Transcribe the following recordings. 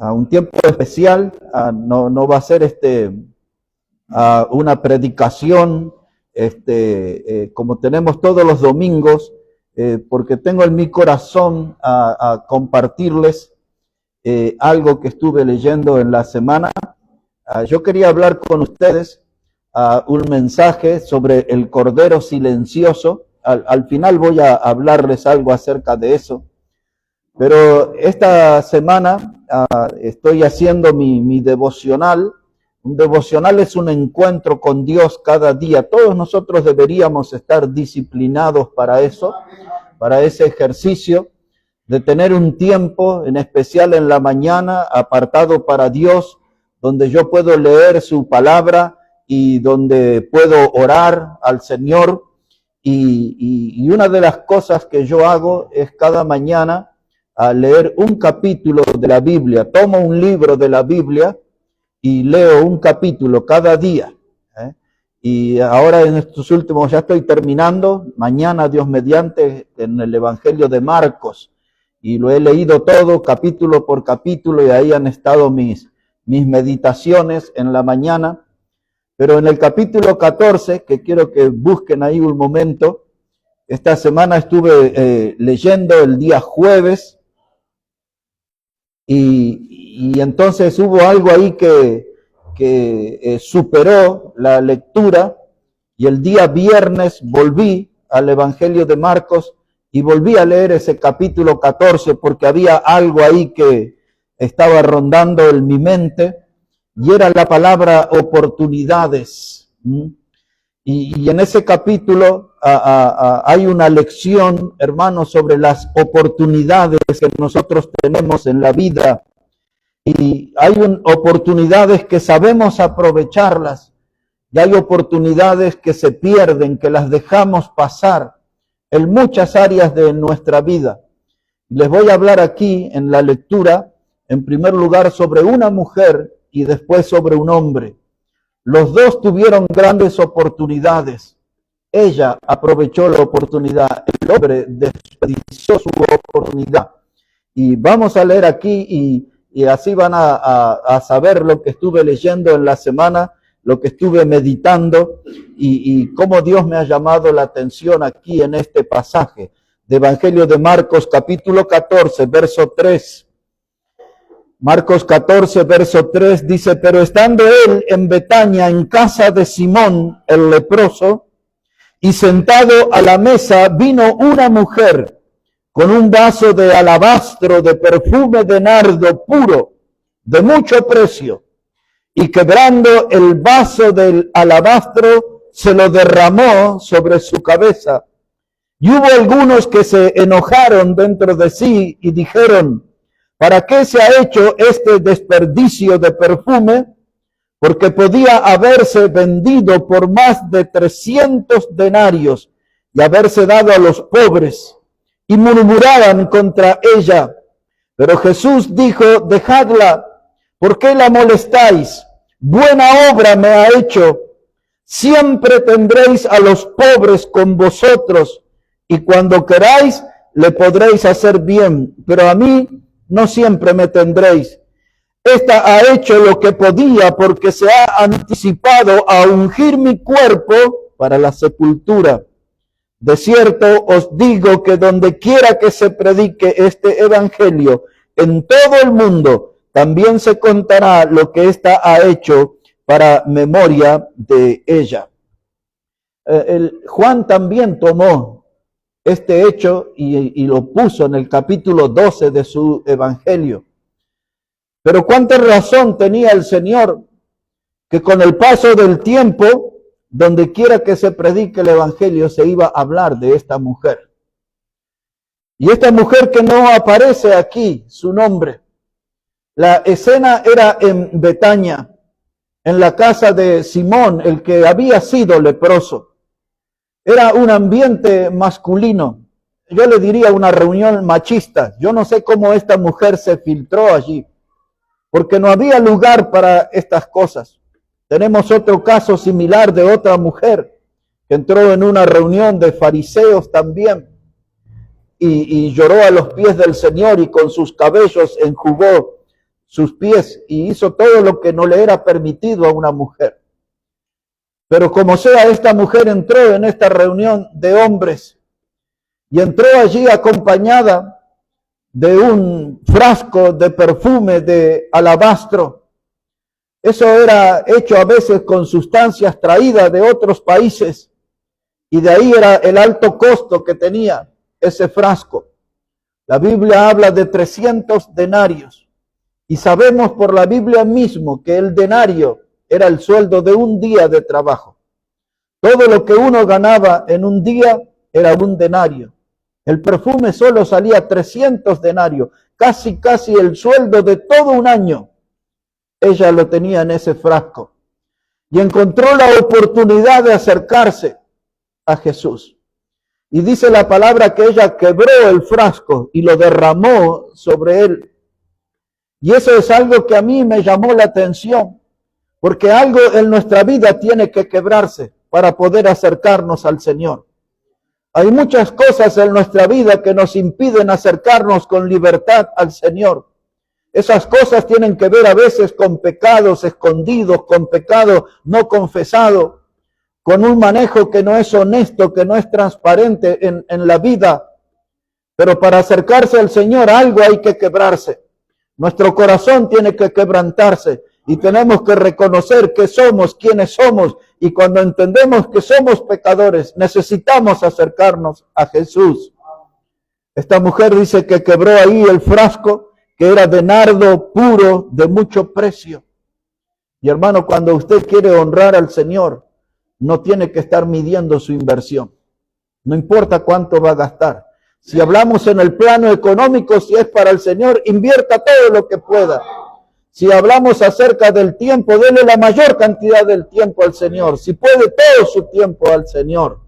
a un tiempo especial. No va a ser una predicación como tenemos todos los domingos, porque tengo en mi corazón a compartirles algo que estuve leyendo en la semana. Yo quería hablar con ustedes un mensaje sobre el Cordero Silencioso. Al final voy a hablarles algo acerca de eso. Pero esta semana estoy haciendo mi devocional. Un devocional es un encuentro con Dios cada día. Todos nosotros deberíamos estar disciplinados para eso, para ese ejercicio, de tener un tiempo, en especial en la mañana, apartado para Dios, donde yo puedo leer su palabra y donde puedo orar al Señor. Y una de las cosas que yo hago es cada mañana a leer un capítulo de la Biblia. Tomo un libro de la Biblia y leo un capítulo cada día. Y ahora en estos últimos, ya estoy terminando, mañana Dios mediante, en el Evangelio de Marcos. Y lo he leído todo, capítulo por capítulo, y ahí han estado mis meditaciones en la mañana. Pero en el capítulo 14, que quiero que busquen ahí un momento, esta semana estuve leyendo el día jueves, y entonces hubo algo ahí que superó la lectura, y el día viernes volví al Evangelio de Marcos y volví a leer ese capítulo 14 porque había algo ahí que estaba rondando en mi mente, y era la palabra oportunidades. Y en ese capítulo hay una lección, hermanos, sobre las oportunidades que nosotros tenemos en la vida. Y hay oportunidades que sabemos aprovecharlas, y hay oportunidades que se pierden, que las dejamos pasar en muchas áreas de nuestra vida. Les voy a hablar aquí en la lectura, en primer lugar, sobre una mujer y después sobre un hombre. Los dos tuvieron grandes oportunidades. Ella aprovechó la oportunidad, el hombre desperdició su oportunidad. Y vamos a leer aquí y así van a saber lo que estuve leyendo en la semana, lo que estuve meditando y cómo Dios me ha llamado la atención aquí en este pasaje de Evangelio de Marcos, capítulo 14, verso 3. Marcos 14, verso 3 dice: pero estando él en Betania, en casa de Simón el leproso, y sentado a la mesa, vino una mujer con un vaso de alabastro de perfume de nardo puro, de mucho precio, y quebrando el vaso del alabastro, se lo derramó sobre su cabeza. Y hubo algunos que se enojaron dentro de sí y dijeron: ¿para qué se ha hecho este desperdicio de perfume? Porque podía haberse vendido por más de 300 denarios y haberse dado a los pobres. Y murmuraban contra ella. Pero Jesús dijo: dejadla, ¿por qué la molestáis? Buena obra me ha hecho. Siempre tendréis a los pobres con vosotros, y cuando queráis le podréis hacer bien, pero a mí no siempre me tendréis. Esta ha hecho lo que podía, porque se ha anticipado a ungir mi cuerpo para la sepultura. De cierto os digo que donde quiera que se predique este evangelio en todo el mundo, también se contará lo que ésta ha hecho para memoria de ella. Juan también tomó este hecho y lo puso en el capítulo 12 de su evangelio. Pero cuánta razón tenía el Señor, que con el paso del tiempo, donde quiera que se predique el evangelio, se iba a hablar de esta mujer. Y esta mujer que no aparece aquí, su nombre. La escena era en Betania, en la casa de Simón, el que había sido leproso. Era un ambiente masculino. Yo le diría una reunión machista. Yo no sé cómo esta mujer se filtró allí, porque no había lugar para estas cosas. Tenemos otro caso similar de otra mujer que entró en una reunión de fariseos también y lloró a los pies del Señor y con sus cabellos enjugó sus pies y hizo todo lo que no le era permitido a una mujer. Pero como sea, esta mujer entró en esta reunión de hombres y entró allí acompañada de un frasco de perfume de alabastro. Eso era hecho a veces con sustancias traídas de otros países y de ahí era el alto costo que tenía ese frasco. La Biblia habla de 300 denarios y sabemos por la Biblia mismo que el denario era el sueldo de un día de trabajo. Todo lo que uno ganaba en un día era un denario. El perfume solo salía 300 denarios, casi el sueldo de todo un año. Ella lo tenía en ese frasco y encontró la oportunidad de acercarse a Jesús. Y dice la palabra que ella quebró el frasco y lo derramó sobre él. Y eso es algo que a mí me llamó la atención, porque algo en nuestra vida tiene que quebrarse para poder acercarnos al Señor. Hay muchas cosas en nuestra vida que nos impiden acercarnos con libertad al Señor. Esas cosas tienen que ver a veces con pecados escondidos, con pecado no confesado, con un manejo que no es honesto, que no es transparente en la vida. Pero para acercarse al Señor algo hay que quebrarse. Nuestro corazón tiene que quebrantarse y tenemos que reconocer que somos quienes somos. Y cuando entendemos que somos pecadores, necesitamos acercarnos a Jesús. Esta mujer dice que quebró ahí el frasco, que era de nardo puro, de mucho precio. Y hermano, cuando usted quiere honrar al Señor, no tiene que estar midiendo su inversión. No importa cuánto va a gastar. Si hablamos en el plano económico, si es para el Señor, invierta todo lo que pueda. Si hablamos acerca del tiempo, dele la mayor cantidad del tiempo al Señor. Si puede, todo su tiempo al Señor.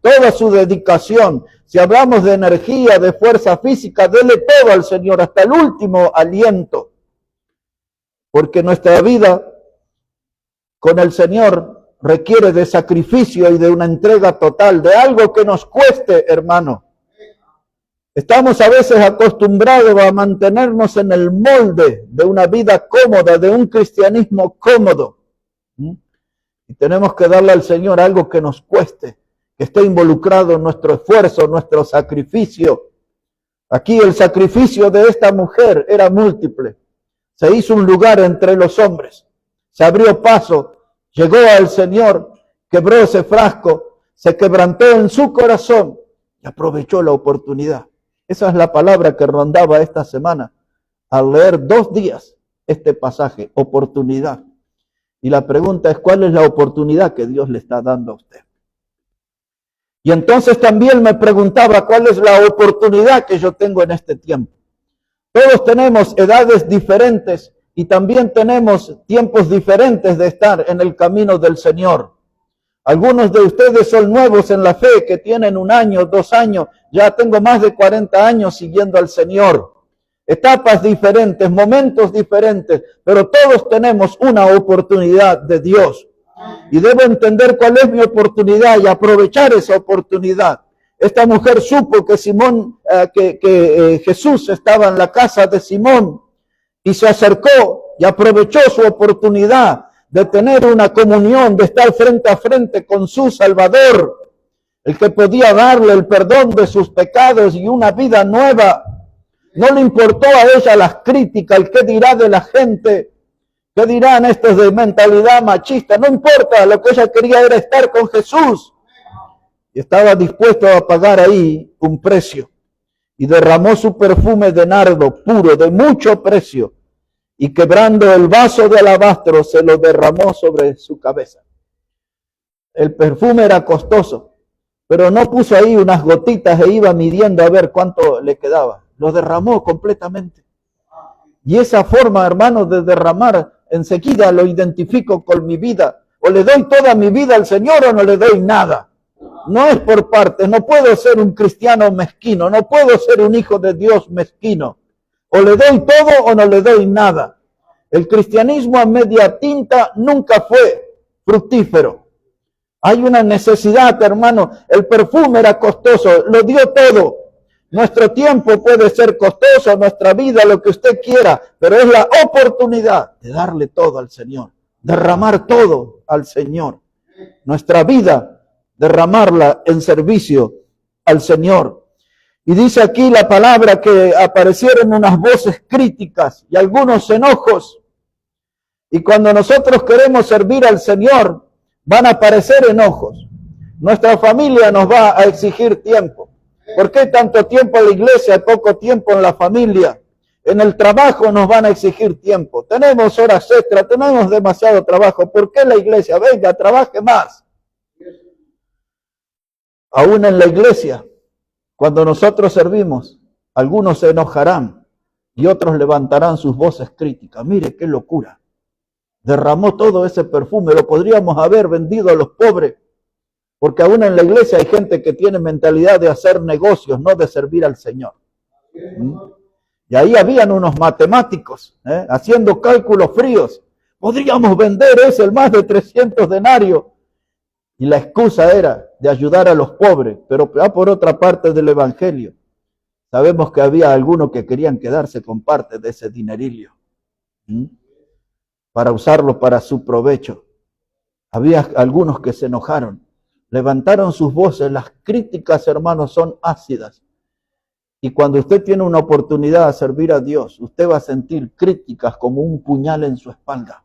Toda su dedicación. Si hablamos de energía, de fuerza física, dele todo al Señor, hasta el último aliento. Porque nuestra vida con el Señor requiere de sacrificio y de una entrega total, de algo que nos cueste, hermano. Estamos a veces acostumbrados a mantenernos en el molde de una vida cómoda, de un cristianismo cómodo. Y tenemos que darle al Señor algo que nos cueste, que esté involucrado en nuestro esfuerzo, nuestro sacrificio. Aquí el sacrificio de esta mujer era múltiple. Se hizo un lugar entre los hombres, se abrió paso, llegó al Señor, quebró ese frasco, se quebrantó en su corazón y aprovechó la oportunidad. Esa es la palabra que rondaba esta semana al leer 2 días este pasaje, oportunidad. Y la pregunta es, ¿cuál es la oportunidad que Dios le está dando a usted? Y entonces también me preguntaba, ¿cuál es la oportunidad que yo tengo en este tiempo? Todos tenemos edades diferentes y también tenemos tiempos diferentes de estar en el camino del Señor. Algunos de ustedes son nuevos en la fe, que tienen 1 año, 2 años. Ya tengo más de 40 años siguiendo al Señor. Etapas diferentes, momentos diferentes, pero todos tenemos una oportunidad de Dios. Y debo entender cuál es mi oportunidad y aprovechar esa oportunidad. Esta mujer supo que Jesús estaba en la casa de Simón y se acercó y aprovechó su oportunidad de tener una comunión, de estar frente a frente con su Salvador, el que podía darle el perdón de sus pecados y una vida nueva. No le importó a ella las críticas, el qué dirá de la gente, qué dirán estos de mentalidad machista, no importa, lo que ella quería era estar con Jesús. Y estaba dispuesto a pagar ahí un precio. Y derramó su perfume de nardo puro, de mucho precio, y quebrando el vaso de alabastro se lo derramó sobre su cabeza. El perfume era costoso, pero no puso ahí unas gotitas e iba midiendo a ver cuánto le quedaba. Lo derramó completamente. Y esa forma, hermano, de derramar, enseguida lo identifico con mi vida. O le doy toda mi vida al Señor o no le doy nada. No es por partes, no puedo ser un cristiano mezquino, no puedo ser un hijo de Dios mezquino. O le doy todo o no le doy nada. El cristianismo a media tinta nunca fue fructífero. Hay una necesidad, hermano. El perfume era costoso, lo dio todo. Nuestro tiempo puede ser costoso, nuestra vida, lo que usted quiera, pero es la oportunidad de darle todo al Señor, derramar todo al Señor. Nuestra vida, derramarla en servicio al Señor. Y dice aquí la palabra que aparecieron unas voces críticas y algunos enojos. Y cuando nosotros queremos servir al Señor, van a aparecer enojos. Nuestra familia nos va a exigir tiempo. ¿Por qué tanto tiempo en la iglesia y poco tiempo en la familia? En el trabajo nos van a exigir tiempo. Tenemos horas extras, tenemos demasiado trabajo. ¿Por qué la iglesia? Venga, trabaje más. Aún en la iglesia, cuando nosotros servimos, algunos se enojarán y otros levantarán sus voces críticas. Mire qué locura. Derramó todo ese perfume, lo podríamos haber vendido a los pobres. Porque aún en la iglesia hay gente que tiene mentalidad de hacer negocios, no de servir al Señor. Y ahí habían unos matemáticos, haciendo cálculos fríos. Podríamos vender eso, el más de 300 denarios. Y la excusa era de ayudar a los pobres. Pero por otra parte del evangelio, sabemos que había algunos que querían quedarse con parte de ese dinerillo, para usarlo para su provecho. Había algunos que se enojaron. Levantaron sus voces, las críticas, hermanos, son ácidas. Y cuando usted tiene una oportunidad de servir a Dios, usted va a sentir críticas como un puñal en su espalda.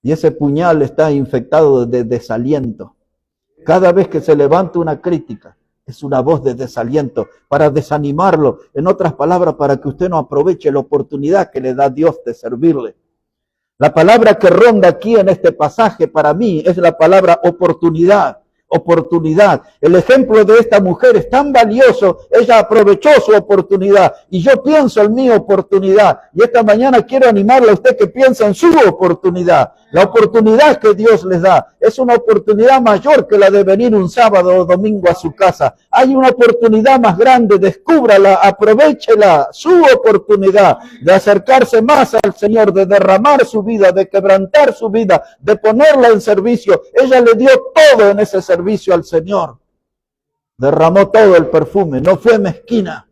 Y ese puñal está infectado de desaliento. Cada vez que se levanta una crítica, es una voz de desaliento para desanimarlo. En otras palabras, para que usted no aproveche la oportunidad que le da Dios de servirle. La palabra que ronda aquí en este pasaje para mí es la palabra oportunidad. Oportunidad. El ejemplo de esta mujer es tan valioso, ella aprovechó su oportunidad y yo pienso en mi oportunidad y esta mañana quiero animarle a usted que piense en su oportunidad. La oportunidad que Dios les da es una oportunidad mayor que la de venir un sábado o domingo a su casa. Hay una oportunidad más grande, descúbrala, aprovéchela, su oportunidad de acercarse más al Señor, de derramar su vida, de quebrantar su vida, de ponerla en servicio. Ella le dio todo en ese servicio al Señor. Derramó todo el perfume, no fue mezquina.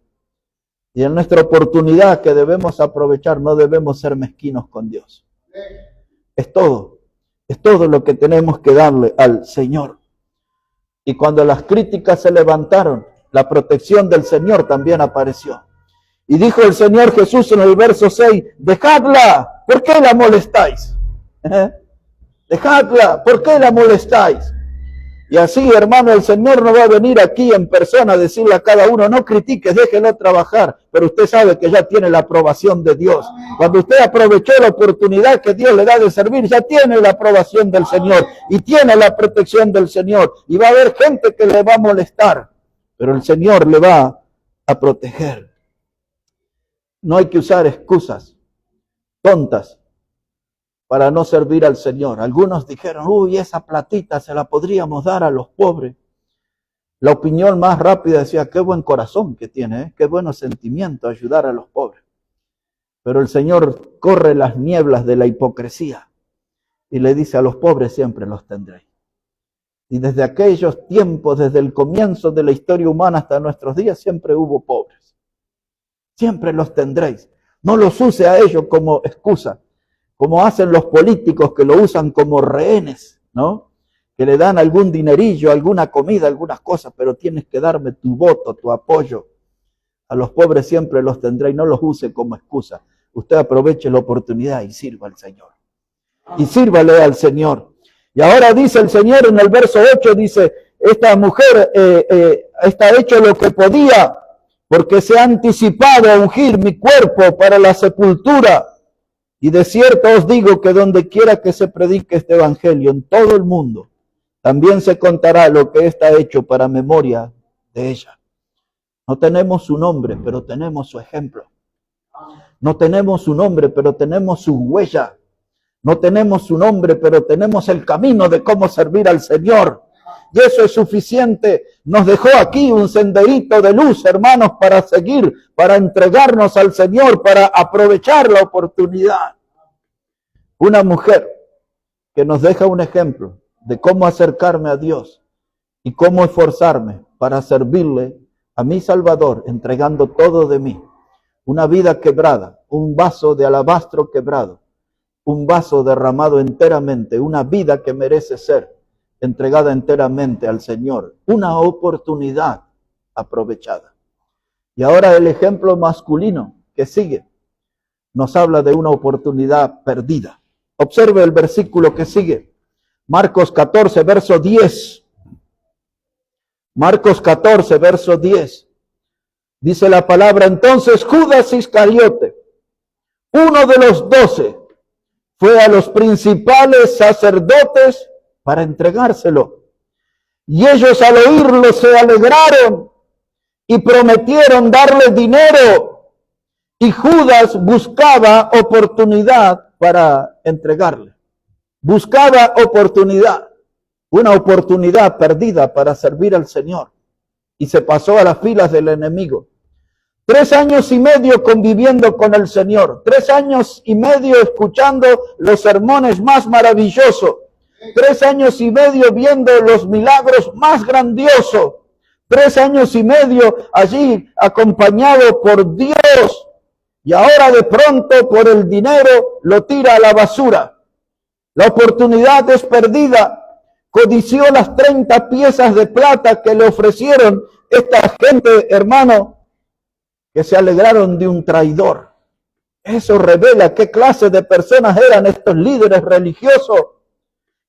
Y en nuestra oportunidad que debemos aprovechar, no debemos ser mezquinos con Dios. Es todo lo que tenemos que darle al Señor. Y cuando las críticas se levantaron, la protección del Señor también apareció. Y dijo el Señor Jesús en el verso 6, dejadla, ¿por qué la molestáis? Dejadla, ¿por qué la molestáis? Y así, hermano, el Señor no va a venir aquí en persona a decirle a cada uno, no critiques, déjelo trabajar, pero usted sabe que ya tiene la aprobación de Dios. Cuando usted aprovechó la oportunidad que Dios le da de servir, ya tiene la aprobación del Señor y tiene la protección del Señor. Y va a haber gente que le va a molestar, pero el Señor le va a proteger. No hay que usar excusas tontas para no servir al Señor. Algunos dijeron, uy, esa platita se la podríamos dar a los pobres. La opinión más rápida decía, qué buen corazón que tiene, qué buenos sentimientos ayudar a los pobres. Pero el Señor corre las nieblas de la hipocresía y le dice, a los pobres siempre los tendréis. Y desde aquellos tiempos, desde el comienzo de la historia humana hasta nuestros días, siempre hubo pobres. Siempre los tendréis. No los use a ellos como excusa, como hacen los políticos que lo usan como rehenes, ¿no? Que le dan algún dinerillo, alguna comida, algunas cosas, pero tienes que darme tu voto, tu apoyo. A los pobres siempre los tendré y no los use como excusa. Usted aproveche la oportunidad y sirva al Señor. Y sírvale al Señor. Y ahora dice el Señor en el verso 8, dice, esta mujer está hecho lo que podía, porque se ha anticipado a ungir mi cuerpo para la sepultura. Y de cierto os digo que donde quiera que se predique este evangelio en todo el mundo, también se contará lo que está hecho para memoria de ella. No tenemos su nombre, pero tenemos su ejemplo. No tenemos su nombre, pero tenemos su huella. No tenemos su nombre, pero tenemos el camino de cómo servir al Señor. Y eso es suficiente. Nos dejó aquí un senderito de luz, hermanos, para seguir, para entregarnos al Señor, para aprovechar la oportunidad. Una mujer que nos deja un ejemplo de cómo acercarme a Dios y cómo esforzarme para servirle a mi Salvador, entregando todo de mí. Una vida quebrada, un vaso de alabastro quebrado, un vaso derramado enteramente, una vida que merece ser entregada enteramente al Señor. Una oportunidad aprovechada. Y ahora el ejemplo masculino que sigue nos habla de una oportunidad perdida. Observe el versículo que sigue. Marcos 14, verso 10. Marcos 14, verso 10. Dice la palabra: entonces Judas Iscariote, uno de los 12, fue a los principales sacerdotes para entregárselo. Y ellos al oírlo se alegraron y prometieron darle dinero. Y Judas buscaba oportunidad para entregarle. Buscaba oportunidad, una oportunidad perdida para servir al Señor. Y se pasó a las filas del enemigo. 3 años y medio conviviendo con el Señor. 3 años y medio escuchando los sermones más maravillosos. 3 años y medio viendo los milagros más grandiosos. 3 años y medio allí acompañado por Dios. Y ahora de pronto por el dinero lo tira a la basura. La oportunidad es perdida. Codició las 30 piezas de plata que le ofrecieron esta gente, hermano, que se alegraron de un traidor. Eso revela qué clase de personas eran estos líderes religiosos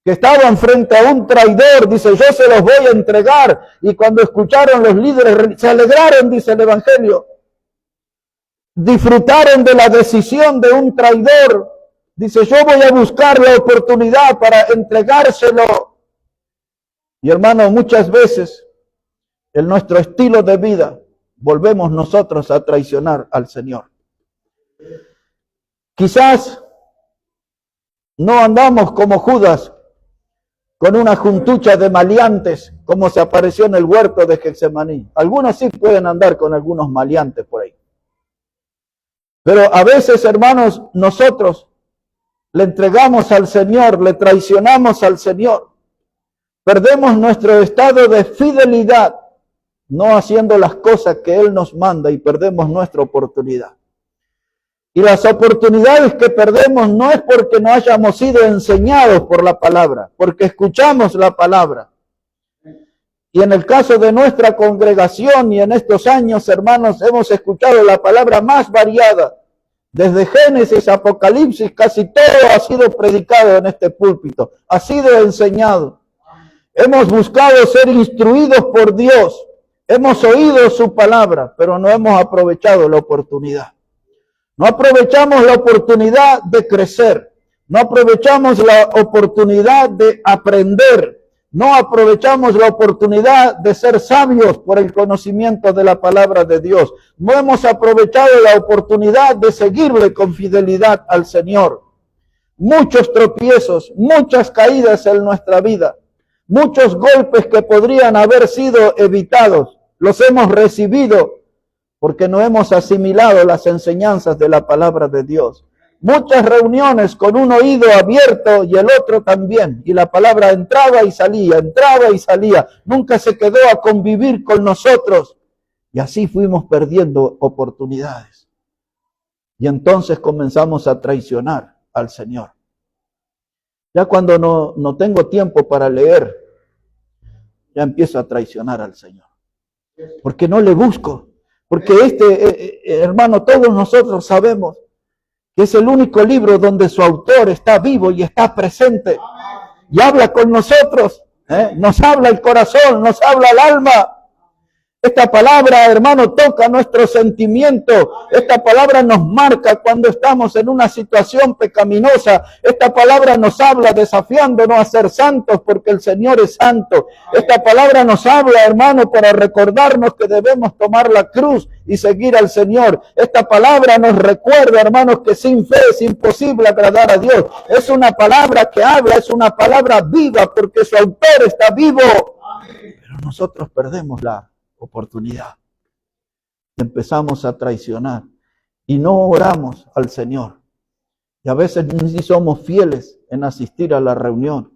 que estaban frente a un traidor. Dice, yo se los voy a entregar. Y cuando escucharon los líderes, se alegraron, dice el Evangelio. Disfrutaron de la decisión de un traidor. Dice, yo voy a buscar la oportunidad para entregárselo. Y hermano, muchas veces en nuestro estilo de vida volvemos nosotros a traicionar al Señor. Quizás no andamos como Judas con una juntucha de maleantes como se apareció en el huerto de Getsemaní. Algunos sí pueden andar con algunos maleantes por ahí. Pero a veces, hermanos, nosotros le entregamos al Señor, le traicionamos al Señor. Perdemos nuestro estado de fidelidad, no haciendo las cosas que Él nos manda, y perdemos nuestra oportunidad. Y las oportunidades que perdemos no es porque no hayamos sido enseñados por la palabra, porque escuchamos la palabra. Y en el caso de nuestra congregación y en estos años, hermanos, hemos escuchado la palabra más variada. Desde Génesis, Apocalipsis, casi todo ha sido predicado en este púlpito, ha sido enseñado. Hemos buscado ser instruidos por Dios, hemos oído su palabra, pero no hemos aprovechado la oportunidad. No aprovechamos la oportunidad de crecer, no aprovechamos la oportunidad de aprender, no aprovechamos la oportunidad de ser sabios por el conocimiento de la palabra de Dios. No hemos aprovechado la oportunidad de seguirle con fidelidad al Señor. Muchos tropiezos, muchas caídas en nuestra vida, muchos golpes que podrían haber sido evitados, los hemos recibido porque no hemos asimilado las enseñanzas de la palabra de Dios. Muchas reuniones con un oído abierto y el otro también. Y la palabra entraba y salía, nunca se quedó a convivir con nosotros. Y así fuimos perdiendo oportunidades. Y entonces comenzamos a traicionar al Señor. Ya cuando no tengo tiempo para leer, ya empiezo a traicionar al Señor. Porque no le busco. Porque hermano, todos nosotros sabemos que es el único libro donde su autor está vivo y está presente. Y habla con nosotros. Nos habla el corazón, nos habla el alma. Esta palabra, hermano, toca nuestro sentimiento. Esta palabra nos marca cuando estamos en una situación pecaminosa. Esta palabra nos habla desafiándonos a ser santos porque el Señor es santo. Esta palabra nos habla, hermano, para recordarnos que debemos tomar la cruz y seguir al Señor. Esta palabra nos recuerda, hermanos, que sin fe es imposible agradar a Dios. Es una palabra que habla, es una palabra viva porque su autor está vivo. Pero nosotros perdemos la oportunidad. Empezamos a traicionar y no oramos al Señor. Y a veces ni somos fieles en asistir a la reunión.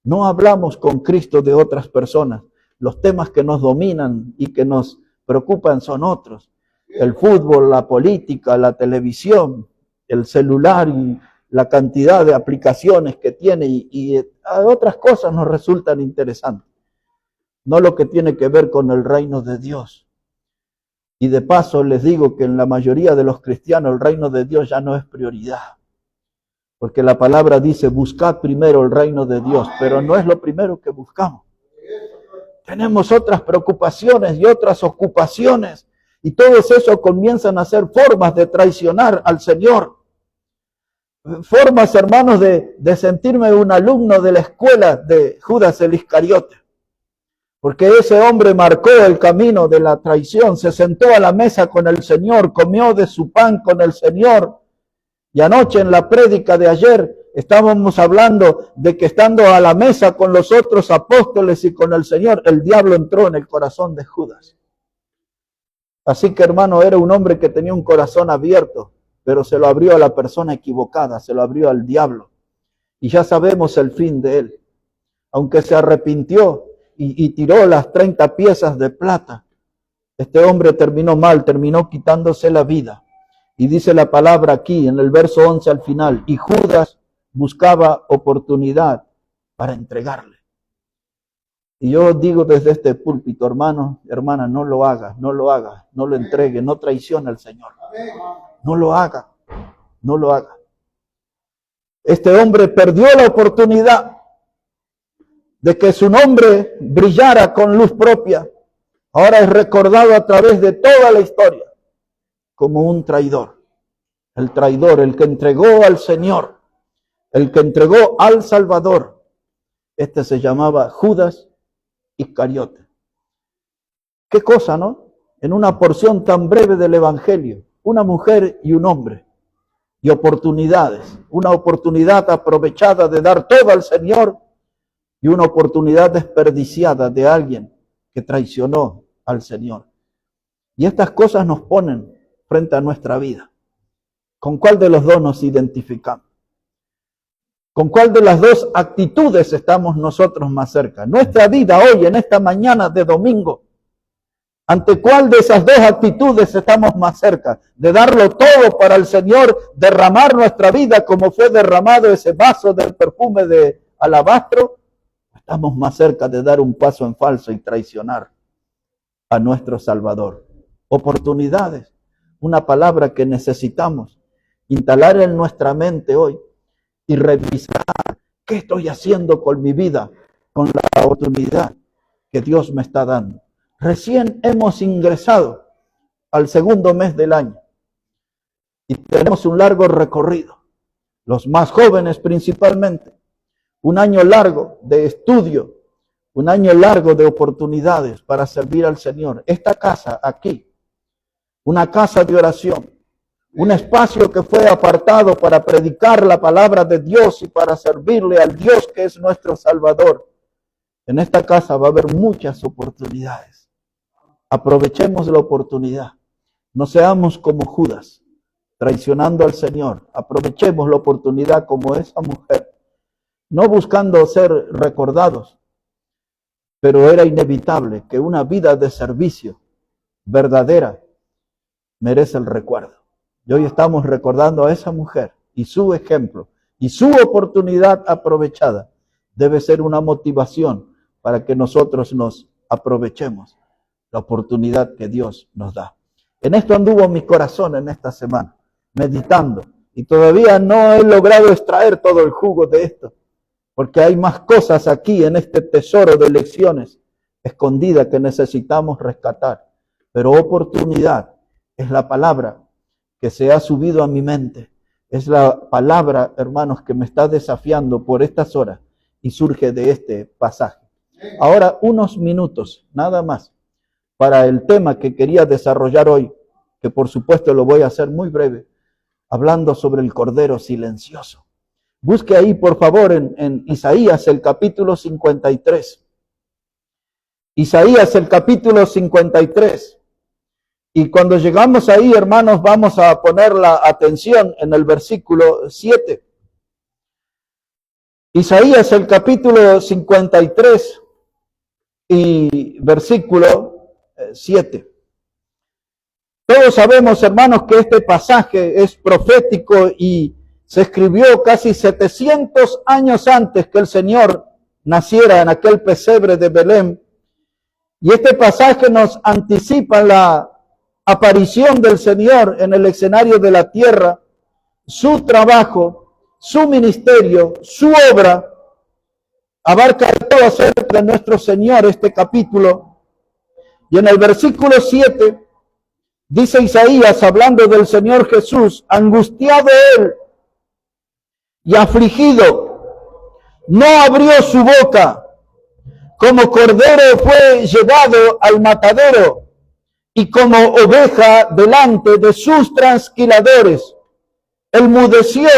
No hablamos con Cristo de otras personas. Los temas que nos dominan y que nos preocupan son otros. El fútbol, la política, la televisión, el celular y la cantidad de aplicaciones que tiene y otras cosas nos resultan interesantes. No lo que tiene que ver con el reino de Dios. Y de paso les digo que en la mayoría de los cristianos el reino de Dios ya no es prioridad. Porque la palabra dice, buscad primero el reino de Dios, pero no es lo primero que buscamos. Tenemos otras preocupaciones y otras ocupaciones, y todos esos comienzan a ser formas de traicionar al Señor. Formas, hermanos, de sentirme un alumno de la escuela de Judas el Iscariote. Porque ese hombre marcó el camino de la traición, se sentó a la mesa con el Señor, comió de su pan con el Señor. Y anoche en la prédica de ayer estábamos hablando de que estando a la mesa con los otros apóstoles y con el Señor, el diablo entró en el corazón de Judas. Así que, hermano, era un hombre que tenía un corazón abierto, pero se lo abrió a la persona equivocada, se lo abrió al diablo. Y ya sabemos el fin de él. Aunque se arrepintió y tiró las 30 piezas de plata, este hombre terminó mal, terminó quitándose la vida. Y dice la palabra aquí, en el verso 11 al final, y Judas buscaba oportunidad para entregarle. Y yo digo desde este púlpito, hermano, hermana, no lo haga, no lo entregue, no traicione al Señor. No lo haga, no lo haga. Este hombre perdió la oportunidad de que su nombre brillara con luz propia. Ahora es recordado a través de toda la historia como un traidor. El traidor, el que entregó al Señor, el que entregó al Salvador. Este se llamaba Judas Iscariote. Qué cosa, ¿no? En una porción tan breve del Evangelio, una mujer y un hombre, y oportunidades, una oportunidad aprovechada de dar todo al Señor y una oportunidad desperdiciada de alguien que traicionó al Señor. Y estas cosas nos ponen frente a nuestra vida. ¿Con cuál de los dos nos identificamos? ¿Con cuál de las dos actitudes estamos nosotros más cerca? Nuestra vida hoy, en esta mañana de domingo, ¿ante cuál de esas dos actitudes estamos más cerca? ¿De darlo todo para el Señor, derramar nuestra vida como fue derramado ese vaso del perfume de alabastro? Estamos más cerca de dar un paso en falso y traicionar a nuestro Salvador. Oportunidades, una palabra que necesitamos instalar en nuestra mente hoy y revisar qué estoy haciendo con mi vida, con la oportunidad que Dios me está dando. Recién hemos ingresado al segundo mes del año y tenemos un largo recorrido, los más jóvenes principalmente, un año largo de estudio, un año largo de oportunidades para servir al Señor. Esta casa aquí, una casa de oración, un espacio que fue apartado para predicar la palabra de Dios y para servirle al Dios que es nuestro Salvador. En esta casa va a haber muchas oportunidades. Aprovechemos la oportunidad. No seamos como Judas, traicionando al Señor. Aprovechemos la oportunidad como esa mujer. No buscando ser recordados, pero era inevitable que una vida de servicio verdadera merece el recuerdo. Y hoy estamos recordando a esa mujer y su ejemplo y su oportunidad aprovechada debe ser una motivación para que nosotros nos aprovechemos la oportunidad que Dios nos da. En esto anduvo mi corazón en esta semana, meditando, y todavía no he logrado extraer todo el jugo de esto, porque hay más cosas aquí en este tesoro de lecciones escondidas que necesitamos rescatar. Pero oportunidad es la palabra que se ha subido a mi mente. Es la palabra, hermanos, que me está desafiando por estas horas y surge de este pasaje. Ahora unos minutos, nada más, para el tema que quería desarrollar hoy, que por supuesto lo voy a hacer muy breve, hablando sobre el Cordero silencioso. Busque ahí, por favor, en Isaías, el capítulo 53. Isaías, el capítulo 53. Y cuando llegamos ahí, hermanos, vamos a poner la atención en el versículo 7. Isaías, el capítulo 53 y versículo 7. Todos sabemos, hermanos, que este pasaje es profético y se escribió casi 700 años antes que el Señor naciera en aquel pesebre de Belén. Y este pasaje nos anticipa la aparición del Señor en el escenario de la tierra, su trabajo, su ministerio, su obra. Abarca todo acerca de nuestro Señor este capítulo. Y en el versículo 7 dice Isaías, hablando del Señor Jesús, angustiado él y afligido, no abrió su boca, como cordero fue llevado al matadero, y como oveja delante de sus trasquiladores. Enmudeció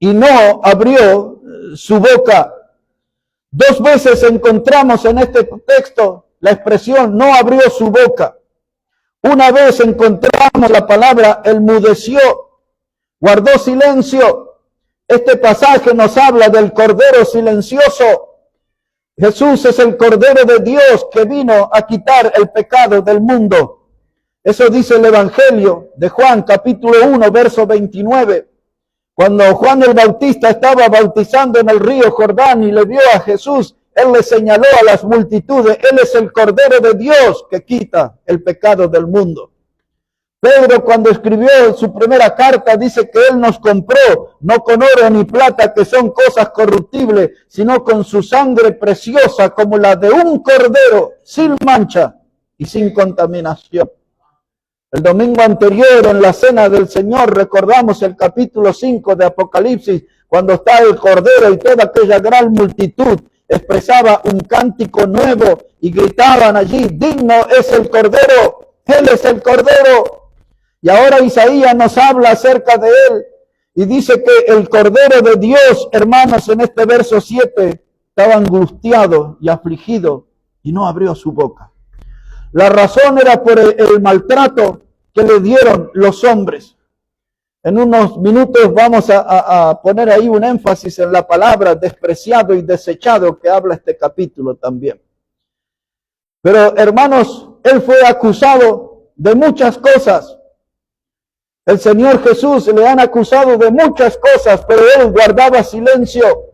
y no abrió su boca. Dos veces encontramos en este texto la expresión no abrió su boca. Una vez encontramos la palabra enmudeció, guardó silencio. Este pasaje nos habla del Cordero silencioso. Jesús es el Cordero de Dios que vino a quitar el pecado del mundo. Eso dice el Evangelio de Juan, capítulo 1, verso 29. Cuando Juan el Bautista estaba bautizando en el río Jordán y le vio a Jesús, él le señaló a las multitudes, él es el Cordero de Dios que quita el pecado del mundo. Pedro, cuando escribió su primera carta, dice que él nos compró, no con oro ni plata, que son cosas corruptibles, sino con su sangre preciosa, como la de un cordero, sin mancha y sin contaminación. El domingo anterior, en la cena del Señor, recordamos el capítulo 5 de Apocalipsis, cuando está el cordero y toda aquella gran multitud expresaba un cántico nuevo y gritaban allí, digno es el cordero, él es el cordero. Y ahora Isaías nos habla acerca de él y dice que el Cordero de Dios, hermanos, en este verso 7, estaba angustiado y afligido y no abrió su boca. La razón era por el maltrato que le dieron los hombres. En unos minutos vamos a poner ahí un énfasis en la palabra despreciado y desechado que habla este capítulo también. Pero hermanos, él fue acusado de muchas cosas. El Señor Jesús le han acusado de muchas cosas, pero él guardaba silencio.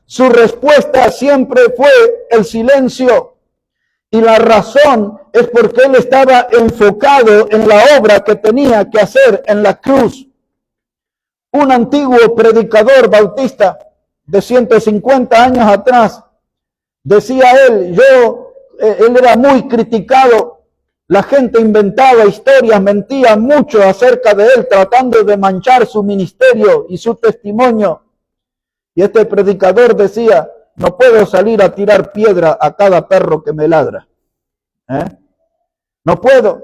Su respuesta siempre fue el silencio. Y la razón es porque él estaba enfocado en la obra que tenía que hacer en la cruz. Un antiguo predicador bautista de 150 años atrás, decía él era muy criticado. La gente inventaba historias, mentía mucho acerca de él, tratando de manchar su ministerio y su testimonio. Y este predicador decía, no puedo salir a tirar piedra a cada perro que me ladra. No puedo.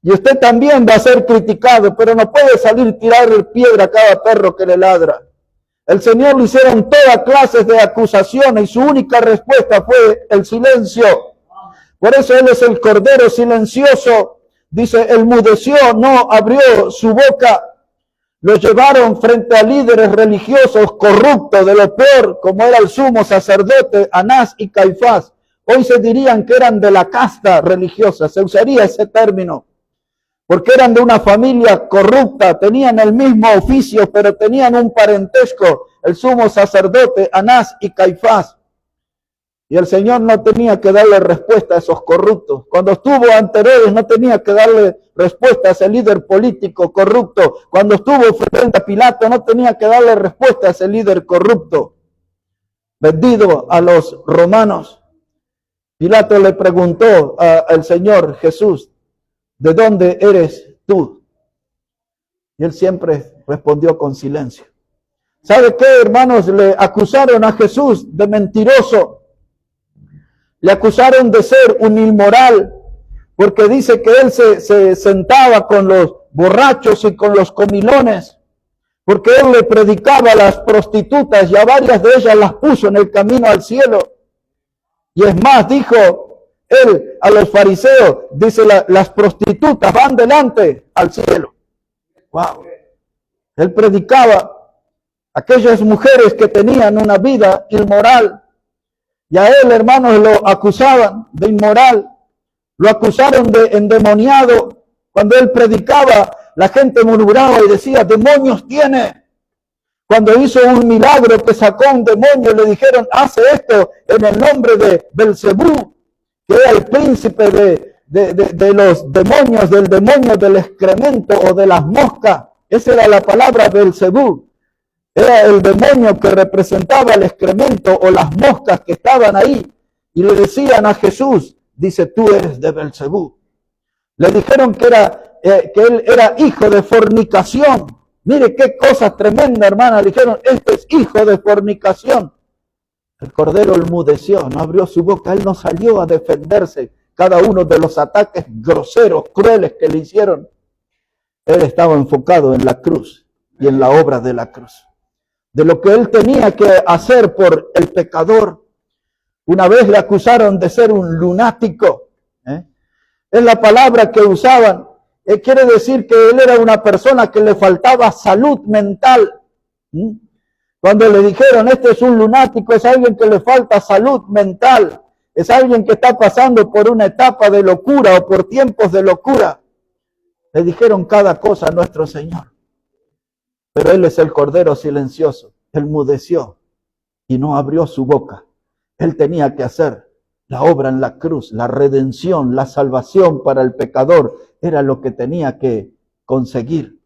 Y usted también va a ser criticado, pero no puede salir a tirar piedra a cada perro que le ladra. El Señor le hicieron todas clases de acusaciones y su única respuesta fue el silencio. Por eso él es el Cordero silencioso. Dice, enmudeció, no abrió su boca. Lo llevaron frente a líderes religiosos corruptos de lo peor, como era el sumo sacerdote Anás y Caifás. Hoy se dirían que eran de la casta religiosa, se usaría ese término. Porque eran de una familia corrupta, tenían el mismo oficio, pero tenían un parentesco, el sumo sacerdote Anás y Caifás. Y el Señor no tenía que darle respuesta a esos corruptos. Cuando estuvo ante Herodes no tenía que darle respuesta a ese líder político corrupto. Cuando estuvo frente a Pilato no tenía que darle respuesta a ese líder corrupto, vendido a los romanos. Pilato le preguntó al Señor Jesús, ¿de dónde eres tú? Y él siempre respondió con silencio. ¿Sabe qué, hermanos? Le acusaron a Jesús de mentiroso. Le acusaron de ser un inmoral, porque dice que él se sentaba con los borrachos y con los comilones, porque él le predicaba a las prostitutas y a varias de ellas las puso en el camino al cielo. Y es más, dijo él a los fariseos, dice, las prostitutas van delante al cielo. Wow. Él predicaba a aquellas mujeres que tenían una vida inmoral. Y a él, hermanos, lo acusaban de inmoral, lo acusaron de endemoniado, Cuando él predicaba, la gente murmuraba y decía, demonios tiene. Cuando hizo un milagro que sacó un demonio, le dijeron, hace esto en el nombre de Belcebú, que era el príncipe de los demonios, del demonio del excremento o de las moscas. Esa era la palabra Belcebú. Era el demonio que representaba el excremento o las moscas que estaban ahí. Y le decían a Jesús, dice, tú eres de Belcebú. Le dijeron que él era hijo de fornicación. Mire qué cosa tremenda, hermana. Le dijeron, este es hijo de fornicación. El cordero enmudeció, no abrió su boca. Él no salió a defenderse cada uno de los ataques groseros, crueles que le hicieron. Él estaba enfocado en la cruz y en la obra de la cruz. De lo que él tenía que hacer por el pecador. Una vez le acusaron de ser un lunático. Es la palabra que usaban. Quiere decir que él era una persona que le faltaba salud mental. Cuando le dijeron, este es un lunático, es alguien que le falta salud mental. Es alguien que está pasando por una etapa de locura o por tiempos de locura. Le dijeron cada cosa a nuestro Señor. Pero Él es el Cordero silencioso. Él mudeció y no abrió su boca. Él tenía que hacer la obra en la cruz, la redención, la salvación para el pecador. Era lo que tenía que conseguir.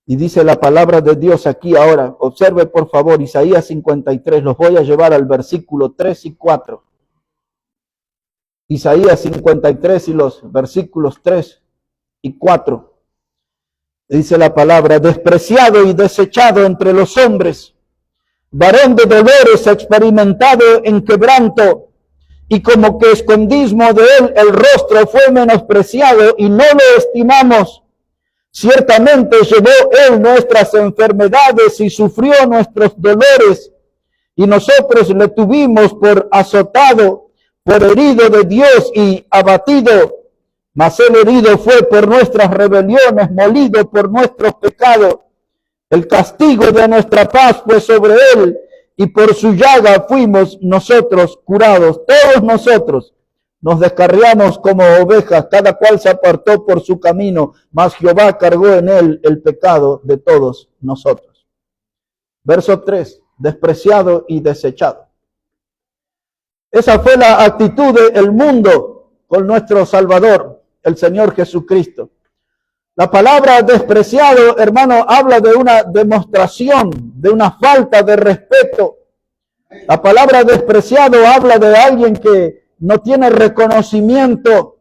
Y dice la palabra de Dios aquí ahora. Observe por favor Isaías 53. Los voy a llevar al versículo 3 y 4. Isaías 53 y los versículos 3 y 4. Dice la palabra, despreciado y desechado entre los hombres, varón de dolores, experimentado en quebranto, y como que escondimos de él el rostro, fue menospreciado y no lo estimamos. Ciertamente llevó él nuestras enfermedades y sufrió nuestros dolores, y nosotros le tuvimos por azotado, por herido de Dios y abatido. Mas el herido fue por nuestras rebeliones, molido por nuestros pecados. El castigo de nuestra paz fue sobre él, y por su llaga fuimos nosotros curados. Todos nosotros nos descarriamos como ovejas, cada cual se apartó por su camino, mas Jehová cargó en él el pecado de todos nosotros. Verso 3, despreciado y desechado. Esa fue la actitud del mundo con nuestro Salvador, el Señor Jesucristo. La palabra despreciado, hermano, habla de una demostración, de una falta de respeto. La palabra despreciado habla de alguien que no tiene reconocimiento.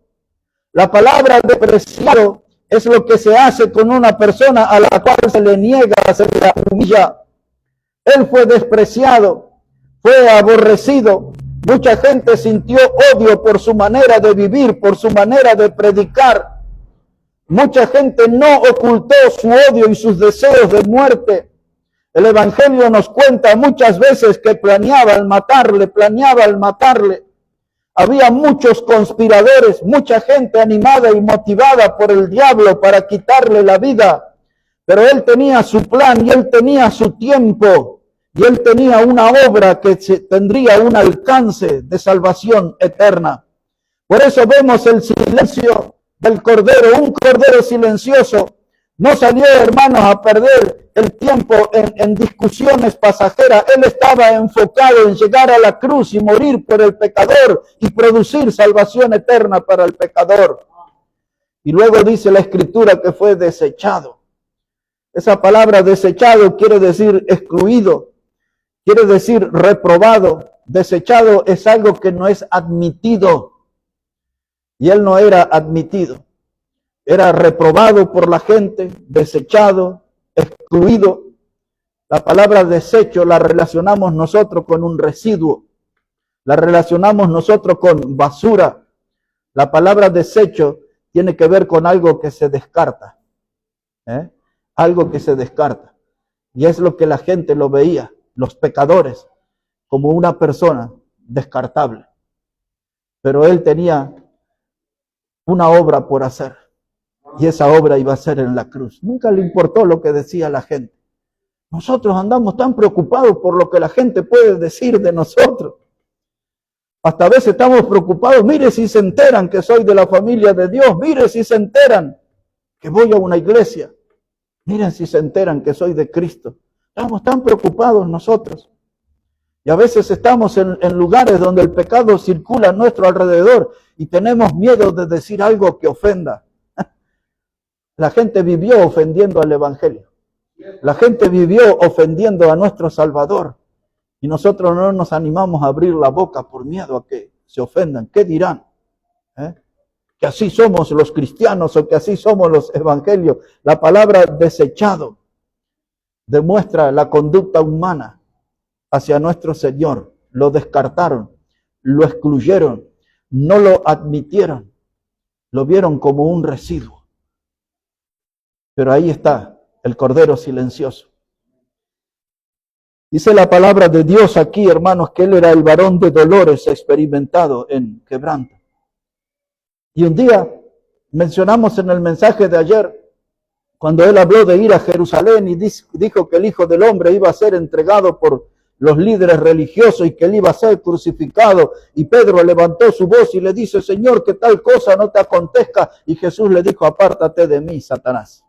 La palabra despreciado es lo que se hace con una persona a la cual se le niega, se le humilla. Él fue despreciado, fue aborrecido. Mucha gente sintió odio por su manera de vivir, por su manera de predicar. Mucha gente no ocultó su odio y sus deseos de muerte. El Evangelio nos cuenta muchas veces que planeaban matarle. Había muchos conspiradores, mucha gente animada y motivada por el diablo para quitarle la vida. Pero él tenía su plan y él tenía su tiempo. Y él tenía una obra que tendría un alcance de salvación eterna. Por eso vemos el silencio del Cordero, un Cordero silencioso. No salió, hermanos, a perder el tiempo en discusiones pasajeras. Él estaba enfocado en llegar a la cruz y morir por el pecador y producir salvación eterna para el pecador. Y luego dice la Escritura que fue desechado. Esa palabra desechado quiere decir excluido. Quiere decir reprobado. Desechado es algo que no es admitido. Y él no era admitido. Era reprobado por la gente, desechado, excluido. La palabra desecho la relacionamos nosotros con un residuo. La relacionamos nosotros con basura. La palabra desecho tiene que ver con algo que se descarta. Algo que se descarta. Y es lo que la gente lo veía, los pecadores, como una persona descartable. Pero él tenía una obra por hacer. Y esa obra iba a ser en la cruz. Nunca le importó lo que decía la gente. Nosotros andamos tan preocupados por lo que la gente puede decir de nosotros. Hasta a veces estamos preocupados. Mire si se enteran que soy de la familia de Dios. Mire si se enteran. que voy a una iglesia. Miren si se enteran que soy de Cristo. Estamos tan preocupados nosotros. Y a veces estamos en lugares donde el pecado circula a nuestro alrededor y tenemos miedo de decir algo que ofenda. La gente vivió ofendiendo al Evangelio. La gente vivió ofendiendo a nuestro Salvador. Y nosotros no nos animamos a abrir la boca por miedo a que se ofendan. ¿Qué dirán? Que así somos los cristianos o que así somos los evangelios. La palabra desechado demuestra la conducta humana hacia nuestro Señor. Lo descartaron, lo excluyeron, no lo admitieron, lo vieron como un residuo. Pero ahí está el Cordero silencioso. Dice la palabra de Dios aquí, hermanos, que él era el varón de dolores experimentado en quebranto. Y un día mencionamos en el mensaje de ayer, cuando él habló de ir a Jerusalén y dijo que el Hijo del Hombre iba a ser entregado por los líderes religiosos y que él iba a ser crucificado. Y Pedro levantó su voz y le dice, Señor, que tal cosa no te acontezca. Y Jesús le dijo, apártate de mí, Satanás.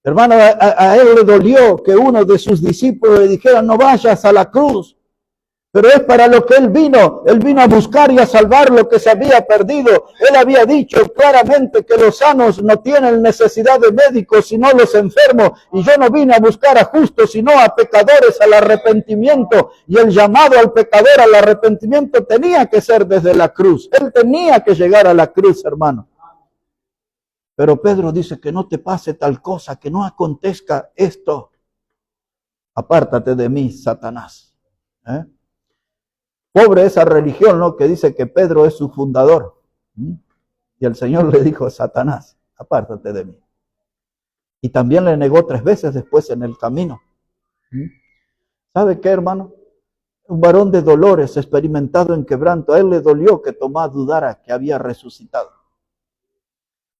Hermano, a él le dolió que uno de sus discípulos le dijera, no vayas a la cruz. Pero es para lo que él vino a buscar y a salvar lo que se había perdido. Él había dicho claramente que los sanos no tienen necesidad de médicos, sino los enfermos. Y yo no vine a buscar a justos, sino a pecadores al arrepentimiento. Y el llamado al pecador al arrepentimiento tenía que ser desde la cruz. Él tenía que llegar a la cruz, hermano. Pero Pedro dice que no te pase tal cosa, que no acontezca esto. Apártate de mí, Satanás. Pobre esa religión, ¿no? Que dice que Pedro es su fundador. Y el Señor le dijo a Satanás, apártate de mí. Y también le negó 3 veces después en el camino. ¿Sabe qué, hermano? Un varón de dolores experimentado en quebranto. A él le dolió que Tomás dudara que había resucitado.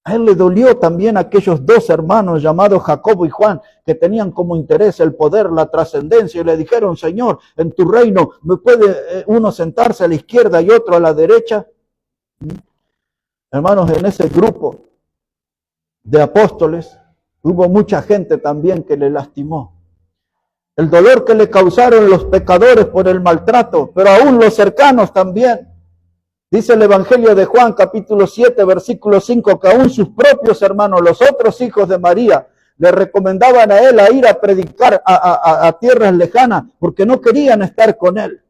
A él le dolió también aquellos 2 hermanos llamados Jacobo y Juan, que tenían como interés el poder, la trascendencia, y le dijeron, Señor, en tu reino, ¿me puede uno sentarse a la izquierda y otro a la derecha? Hermanos, en ese grupo de apóstoles hubo mucha gente también que le lastimó. El dolor que le causaron los pecadores por el maltrato, pero aún los cercanos también. Dice el Evangelio de Juan, capítulo 7, versículo 5, que aún sus propios hermanos, los otros hijos de María, le recomendaban a él a ir a predicar a tierras lejanas, porque no querían estar con él.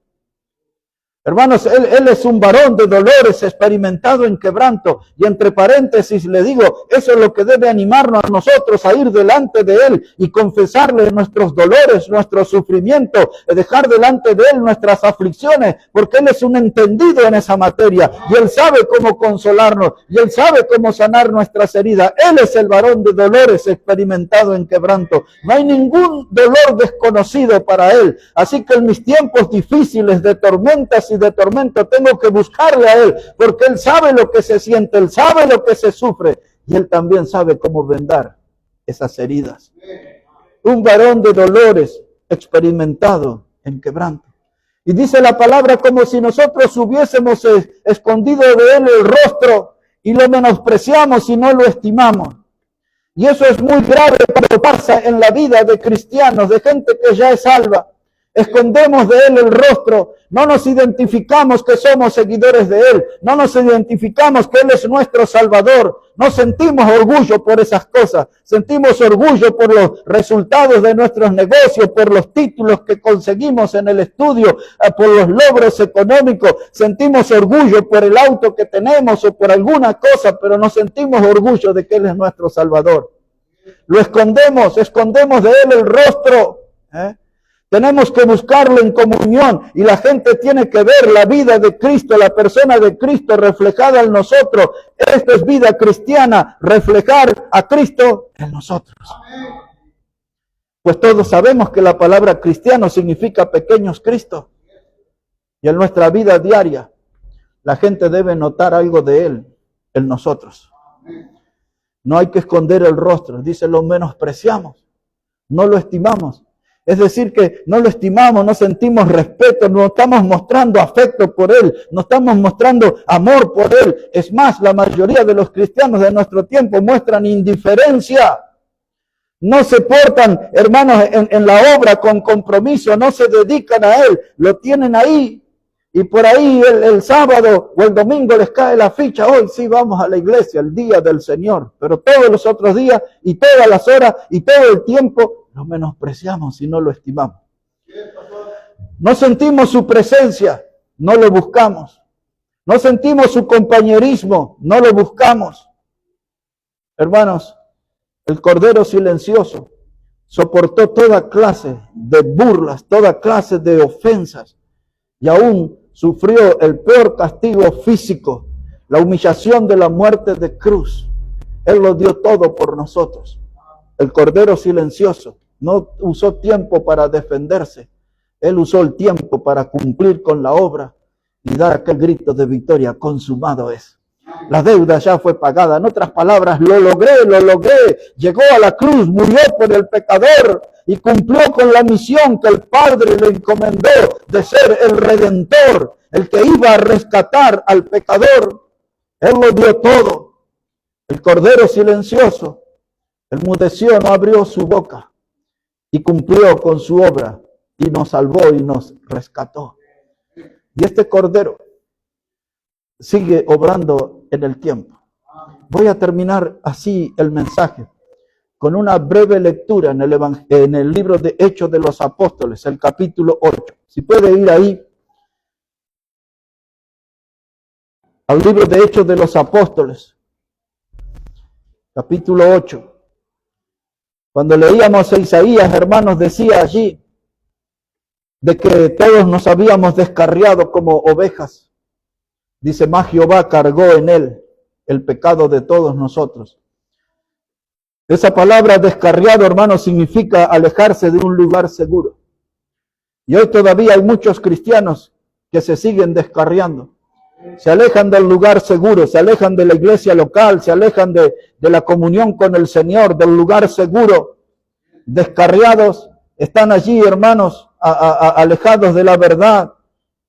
Hermanos, él es un varón de dolores experimentado en quebranto. Y entre paréntesis le digo, eso es lo que debe animarnos a nosotros a ir delante de él y confesarle nuestros dolores, nuestro sufrimiento, dejar delante de él nuestras aflicciones, porque él es un entendido en esa materia y él sabe cómo consolarnos y él sabe cómo sanar nuestras heridas. Él es el varón de dolores experimentado en quebranto. No hay ningún dolor desconocido para él. Así que en mis tiempos difíciles de tormentas y de tormento tengo que buscarle a él, porque él sabe lo que se siente, él sabe lo que se sufre y él también sabe cómo vendar esas heridas. Un varón de dolores experimentado en quebranto. Y dice la palabra como si nosotros hubiésemos escondido de él el rostro y lo menospreciamos y no lo estimamos. Y eso es muy grave cuando pasa en la vida de cristianos, de gente que ya es salva. Escondemos de él el rostro, no nos identificamos que somos seguidores de él, no nos identificamos que él es nuestro Salvador, no sentimos orgullo por esas cosas, sentimos orgullo por los resultados de nuestros negocios, por los títulos que conseguimos en el estudio, por los logros económicos, sentimos orgullo por el auto que tenemos o por alguna cosa, pero no sentimos orgullo de que él es nuestro Salvador. Lo escondemos de él el rostro, Tenemos que buscarlo en comunión y la gente tiene que ver la vida de Cristo, la persona de Cristo reflejada en nosotros. Esto es vida cristiana, reflejar a Cristo en nosotros. Pues todos sabemos que la palabra cristiano significa pequeños Cristo. Y en nuestra vida diaria, la gente debe notar algo de Él en nosotros. No hay que esconder el rostro. Dice, lo menospreciamos, no lo estimamos. Es decir, que no lo estimamos, no sentimos respeto, no estamos mostrando afecto por Él, no estamos mostrando amor por Él. Es más, la mayoría de los cristianos de nuestro tiempo muestran indiferencia. No se portan, hermanos, en la obra con compromiso, no se dedican a Él, lo tienen ahí. Y por ahí el sábado o el domingo les cae la ficha, hoy sí vamos a la iglesia, el día del Señor. Pero todos los otros días y todas las horas y todo el tiempo lo menospreciamos y no lo estimamos. No sentimos su presencia, no lo buscamos. No sentimos su compañerismo, no lo buscamos. Hermanos, el Cordero silencioso soportó toda clase de burlas, toda clase de ofensas y aún sufrió el peor castigo físico, la humillación de la muerte de cruz. Él lo dio todo por nosotros. El Cordero silencioso no usó tiempo para defenderse. Él usó el tiempo para cumplir con la obra y dar aquel grito de victoria: consumado es. La deuda ya fue pagada. En otras palabras, lo logré. Llegó a la cruz, murió por el pecador y cumplió con la misión que el Padre le encomendó de ser el Redentor, el que iba a rescatar al pecador. Él lo dio todo. El Cordero silencioso enmudeció, no abrió su boca y cumplió con su obra y nos salvó y nos rescató. Y este Cordero sigue obrando en el tiempo. Voy a terminar así el mensaje con una breve lectura en el libro de Hechos de los Apóstoles, el capítulo 8. Si puede ir ahí al libro de Hechos de los Apóstoles, capítulo 8. Cuando leíamos a Isaías, hermanos, decía allí de que todos nos habíamos descarriado como ovejas. Dice, mas Jehová cargó en él el pecado de todos nosotros. Esa palabra descarriado, hermanos, significa alejarse de un lugar seguro. Y hoy todavía hay muchos cristianos que se siguen descarriando. Se alejan del lugar seguro, se alejan de la iglesia local, se alejan de la comunión con el Señor, del lugar seguro. Descarriados, están allí, hermanos, alejados de la verdad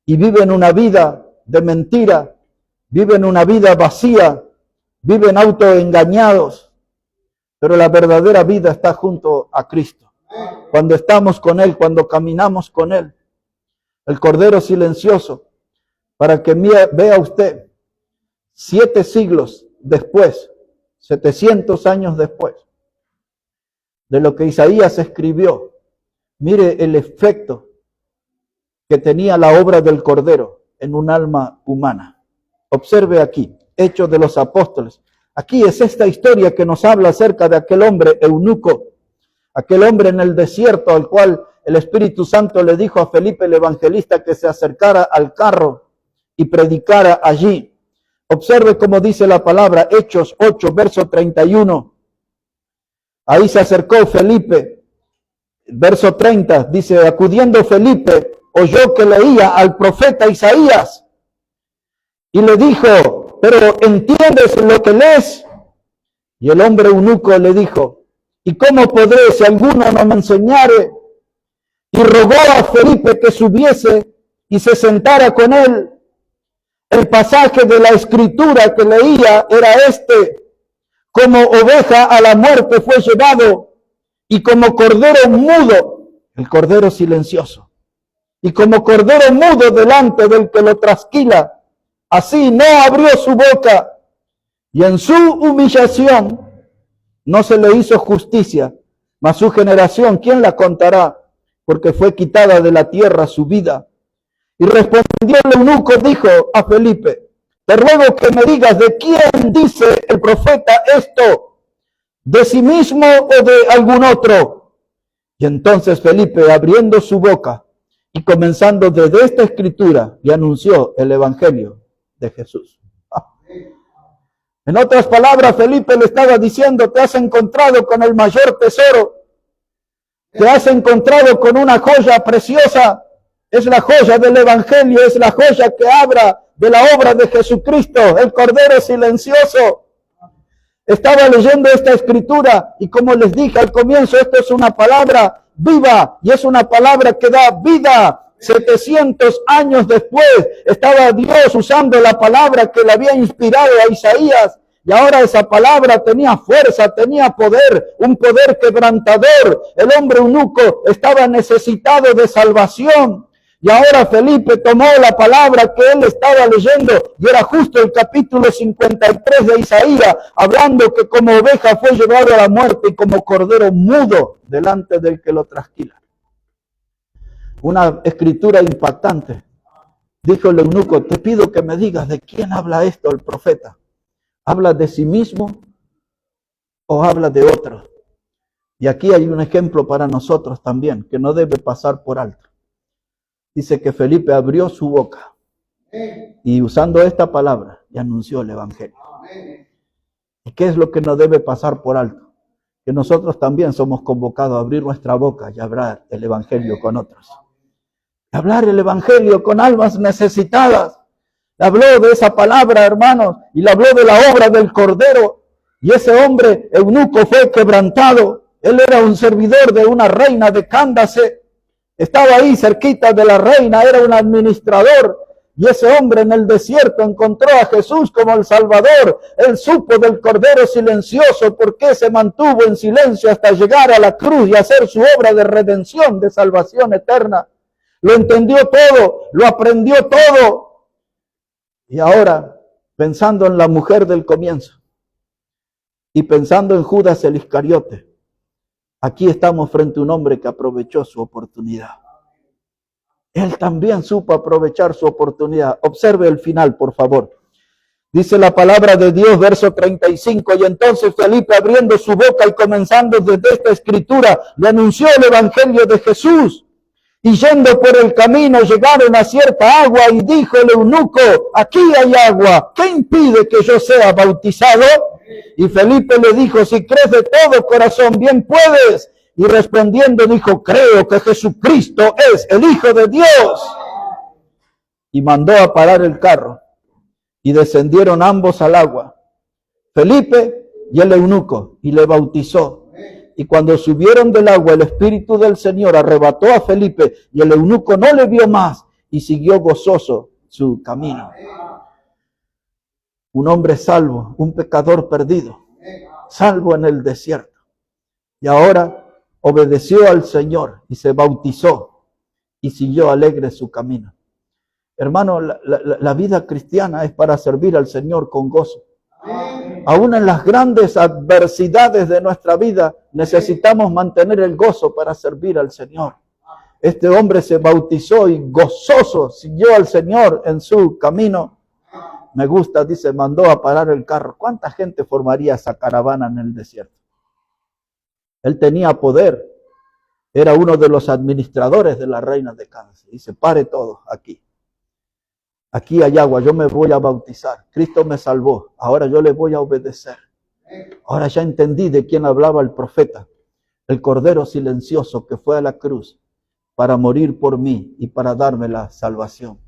y viven una vida de mentira, viven una vida vacía, viven autoengañados. Pero la verdadera vida está junto a Cristo. Cuando estamos con Él, cuando caminamos con Él. El Cordero silencioso, para que vea usted, 7 siglos después, 700 años después, de lo que Isaías escribió, mire el efecto que tenía la obra del Cordero en un alma humana. Observe aquí, Hechos de los Apóstoles. Aquí es esta historia que nos habla acerca de aquel hombre eunuco, aquel hombre en el desierto al cual el Espíritu Santo le dijo a Felipe el evangelista que se acercara al carro y predicara allí. Observe cómo dice la palabra, Hechos 8, verso 31. Ahí se acercó Felipe. Verso 30 dice, acudiendo Felipe, oyó que leía al profeta Isaías y le dijo, ¿pero entiendes lo que lees? Y el hombre eunuco le dijo, ¿y cómo podré si alguno no me enseñare? Y rogó a Felipe que subiese y se sentara con él. El pasaje de la escritura que leía era este: como oveja a la muerte fue llevado, y como cordero mudo, el cordero silencioso, y como cordero mudo delante del que lo trasquila, así no abrió su boca, y en su humillación no se le hizo justicia, mas su generación, ¿quién la contará? Porque fue quitada de la tierra su vida. Y respondió el eunuco, dijo a Felipe, te ruego que me digas de quién dice el profeta esto, de sí mismo o de algún otro. Y entonces Felipe, abriendo su boca y comenzando desde esta escritura, le anunció el evangelio de Jesús. En otras palabras, Felipe le estaba diciendo, te has encontrado con el mayor tesoro, te has encontrado con una joya preciosa. Es la joya del evangelio, es la joya que habla de la obra de Jesucristo, el Cordero silencioso. Estaba leyendo esta escritura y como les dije al comienzo, esto es una palabra viva, y es una palabra que da vida. 700 años después estaba Dios usando la palabra que le había inspirado a Isaías, y ahora esa palabra tenía fuerza, tenía poder, un poder quebrantador. El hombre eunuco estaba necesitado de salvación. Y ahora Felipe tomó la palabra que él estaba leyendo, y era justo el capítulo 53 de Isaías, hablando que como oveja fue llevado a la muerte y como cordero mudo delante del que lo trasquila. Una escritura impactante. Dijo el eunuco, te pido que me digas de quién habla esto el profeta. ¿Habla de sí mismo o habla de otro? Y aquí hay un ejemplo para nosotros también, que no debe pasar por alto. Dice que Felipe abrió su boca y usando esta palabra y anunció el evangelio. ¿Y qué es lo que no debe pasar por alto? Que nosotros también somos convocados a abrir nuestra boca y hablar el evangelio con otros. Hablar el evangelio con almas necesitadas. Habló de esa palabra, hermanos, y le habló de la obra del Cordero. Y ese hombre eunuco fue quebrantado. Él era un servidor de una reina de Cándace. Estaba ahí cerquita de la reina, era un administrador. Y ese hombre en el desierto encontró a Jesús como el Salvador. Él supo del Cordero silencioso, porque se mantuvo en silencio hasta llegar a la cruz y hacer su obra de redención, de salvación eterna. Lo entendió todo, lo aprendió todo. Y ahora, pensando en la mujer del comienzo y pensando en Judas el Iscariote, aquí estamos frente a un hombre que aprovechó su oportunidad. Él también supo aprovechar su oportunidad. Observe el final, por favor. Dice la palabra de Dios, verso 35, y entonces Felipe, abriendo su boca y comenzando desde esta escritura, le anunció el evangelio de Jesús. Y yendo por el camino llegaron a cierta agua y dijo el eunuco, aquí hay agua, ¿qué impide que yo sea bautizado? Y Felipe le dijo, si crees de todo corazón, bien puedes. Y respondiendo dijo, creo que Jesucristo es el Hijo de Dios. Y mandó a parar el carro. Y descendieron ambos al agua, Felipe y el eunuco, y le bautizó. Y cuando subieron del agua, el Espíritu del Señor arrebató a Felipe, y el eunuco no le vio más, y siguió gozoso su camino. Un hombre salvo, un pecador perdido, salvo en el desierto. Y ahora obedeció al Señor y se bautizó y siguió alegre su camino. Hermano, la vida cristiana es para servir al Señor con gozo. Aún en las grandes adversidades de nuestra vida necesitamos mantener el gozo para servir al Señor. Este hombre se bautizó y gozoso siguió al Señor en su camino. Me gusta, dice, mandó a parar el carro. ¿Cuánta gente formaría esa caravana en el desierto? Él tenía poder. Era uno de los administradores de la reina de Cándace. Dice, pare todo aquí. Aquí hay agua, yo me voy a bautizar. Cristo me salvó, ahora yo le voy a obedecer. Ahora ya entendí de quién hablaba el profeta. El Cordero silencioso que fue a la cruz para morir por mí y para darme la salvación.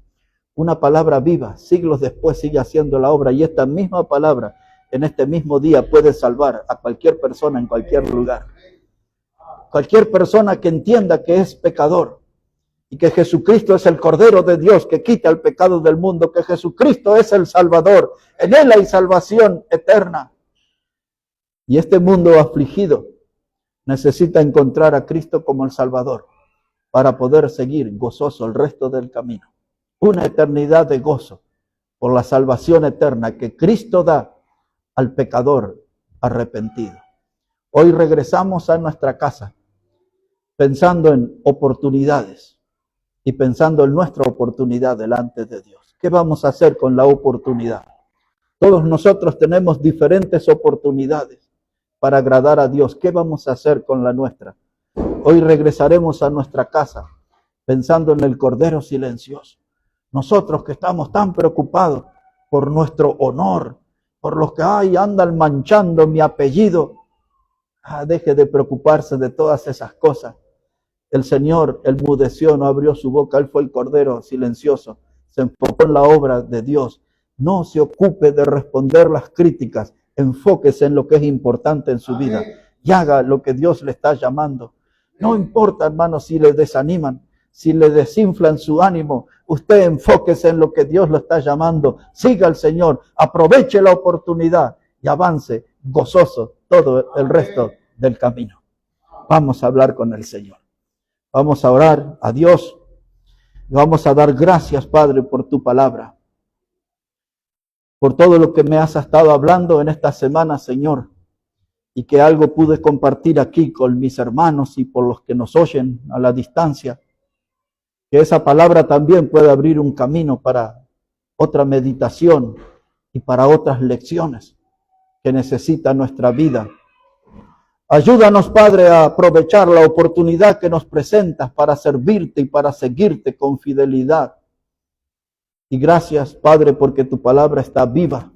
Una palabra viva, siglos después sigue haciendo la obra, y esta misma palabra en este mismo día puede salvar a cualquier persona en cualquier lugar. Cualquier persona que entienda que es pecador y que Jesucristo es el Cordero de Dios que quita el pecado del mundo, que Jesucristo es el Salvador, en Él hay salvación eterna. Y este mundo afligido necesita encontrar a Cristo como el Salvador para poder seguir gozoso el resto del camino. Una eternidad de gozo por la salvación eterna que Cristo da al pecador arrepentido. Hoy regresamos a nuestra casa pensando en oportunidades y pensando en nuestra oportunidad delante de Dios. ¿Qué vamos a hacer con la oportunidad? Todos nosotros tenemos diferentes oportunidades para agradar a Dios. ¿Qué vamos a hacer con la nuestra? Hoy regresaremos a nuestra casa pensando en el Cordero silencioso. Nosotros que estamos tan preocupados por nuestro honor, por los que andan manchando mi apellido. Deje de preocuparse de todas esas cosas. El Señor enmudeció, no abrió su boca. Él fue el Cordero silencioso. Se enfocó en la obra de Dios. No se ocupe de responder las críticas. Enfóquese en lo que es importante en su vida. Y haga lo que Dios le está llamando. No importa, hermanos, si les desaniman, si les desinflan su ánimo. Usted enfóquese en lo que Dios lo está llamando. Siga al Señor, aproveche la oportunidad y avance gozoso todo el resto del camino. Vamos a hablar con el Señor. Vamos a orar a Dios. Vamos a dar gracias, Padre, por tu palabra. Por todo lo que me has estado hablando en esta semana, Señor. Y que algo pude compartir aquí con mis hermanos y por los que nos oyen a la distancia. Que esa palabra también pueda abrir un camino para otra meditación y para otras lecciones que necesita nuestra vida. Ayúdanos, Padre, a aprovechar la oportunidad que nos presentas para servirte y para seguirte con fidelidad. Y gracias, Padre, porque tu palabra está viva,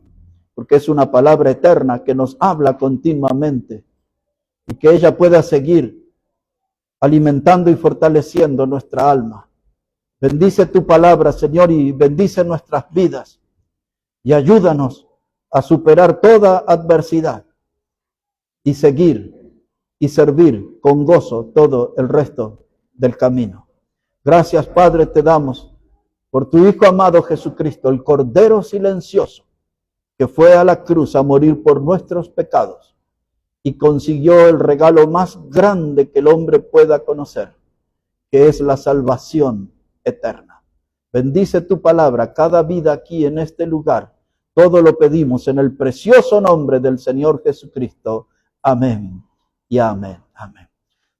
porque es una palabra eterna que nos habla continuamente y que ella pueda seguir alimentando y fortaleciendo nuestra alma. Bendice tu palabra, Señor, y bendice nuestras vidas y ayúdanos a superar toda adversidad y seguir y servir con gozo todo el resto del camino. Gracias, Padre, te damos por tu Hijo amado Jesucristo, el Cordero silencioso, que fue a la cruz a morir por nuestros pecados y consiguió el regalo más grande que el hombre pueda conocer, que es la salvación eterna. Bendice tu palabra, cada vida aquí en este lugar. Todo lo pedimos en el precioso nombre del Señor Jesucristo. Amén y amén. Amén.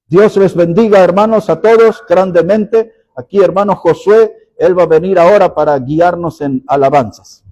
Dios les bendiga, hermanos, a todos grandemente. Aquí, hermano Josué, él va a venir ahora para guiarnos en alabanzas.